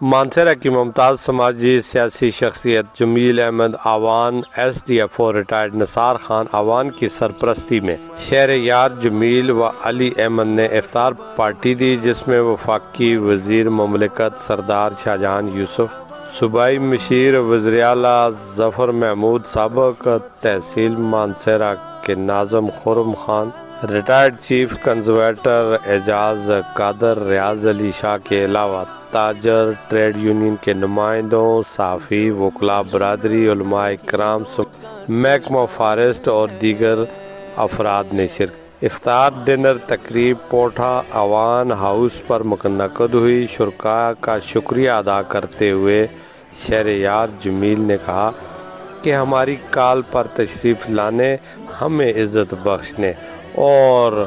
مانسہرہ کی ممتاز سماجی سیاسی شخصیت جمیل احمد آوان SDFO ریٹائرڈ نثار خان آوان کی سرپرستی میں شہر یار جمیل و علی احمد نے افطار پارٹی دی، جس میں وفاقی وزیر مملکت سردار شاہجہان یوسف، صوبائی مشیر وزیر اعلیٰ ظفر محمود، سابق تحصیل مانسہرہ کے ناظم خرم خان، ریٹائرڈ چیف کنزرویٹر اعجاز قادر، ریاض علی شاہ کے علاوہ تاجر، ٹریڈ یونین کے نمائندوں، صحافی، وکلاء برادری، علماء کرام، محکمہ فارسٹ اور دیگر افراد نے شرکت۔ افطار ڈنر تقریب پوٹھا آوان ہاؤس پر منعقد ہوئی۔ شرکاء کا شکریہ ادا کرتے ہوئے شہریار جمیل نے کہا کہ ہماری کال پر تشریف لانے، ہمیں عزت بخشنے اور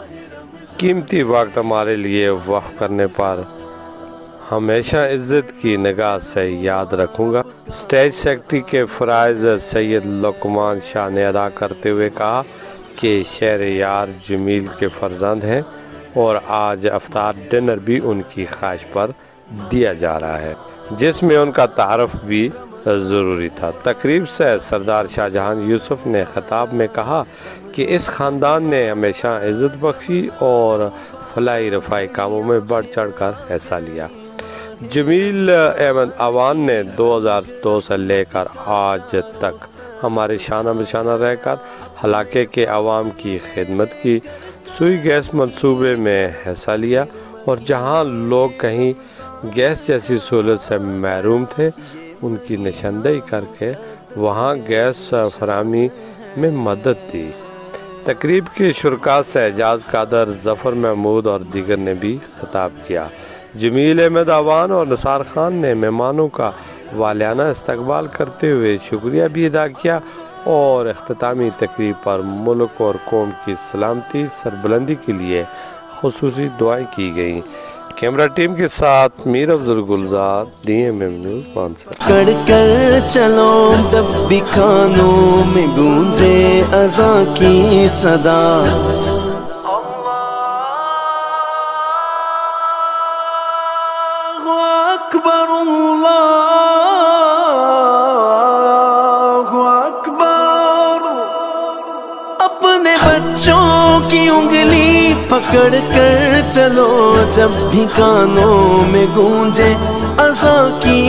قیمتی وقت ہمارے لیے وقف کرنے پر ہمیشہ عزت کی نگاہ سے یاد رکھوں گا۔ اسٹیج سیکرٹری کے فرائض سید لقمان شاہ نے ادا کرتے ہوئے کہا کہ شہریار جمیل کے فرزند ہیں اور آج افطار ڈنر بھی ان کی خواہش پر دیا جا رہا ہے، جس میں ان کا تعارف بھی ضروری تھا۔ تقریب سے سردار شاہجہان یوسف نے خطاب میں کہا کہ اس خاندان نے ہمیشہ عزت بخشی اور فلاحی رفاہی کاموں میں بڑھ چڑھ کر حصہ لیا۔ جمیل احمد آوان نے 2002 سے لے کر آج تک ہمارے شانہ بشانہ رہ کر علاقے کے عوام کی خدمت کی، سوئی گیس منصوبے میں حصہ لیا اور جہاں لوگ کہیں گیس جیسی سہولت سے محروم تھے، ان کی نشاندہی کر کے وہاں گیس فراہمی میں مدد دی۔ تقریب کے شرکاء سے اعجاز قادر، ظفر محمود اور دیگر نے بھی خطاب کیا۔ جمیل احمد آوان اور نثار خان نے مہمانوں کا والہانہ استقبال کرتے ہوئے شکریہ بھی ادا کیا اور اختتامی تقریب پر ملک اور قوم کی سلامتی سربلندی کے لیے خصوصی دعائیں کی گئیں۔ کیمرہ ٹیم کے ساتھ میر افضل گلزار، DMM نیوز مانسہرہ۔ کڑ کر چلو جب بھی کانوں میں گونجے اذان کی صدا، اکبر اللہ اکبر، اپنے بچوں کی انگلی پکڑ کر چلو جب بھی کانوں میں گونجے اذان کی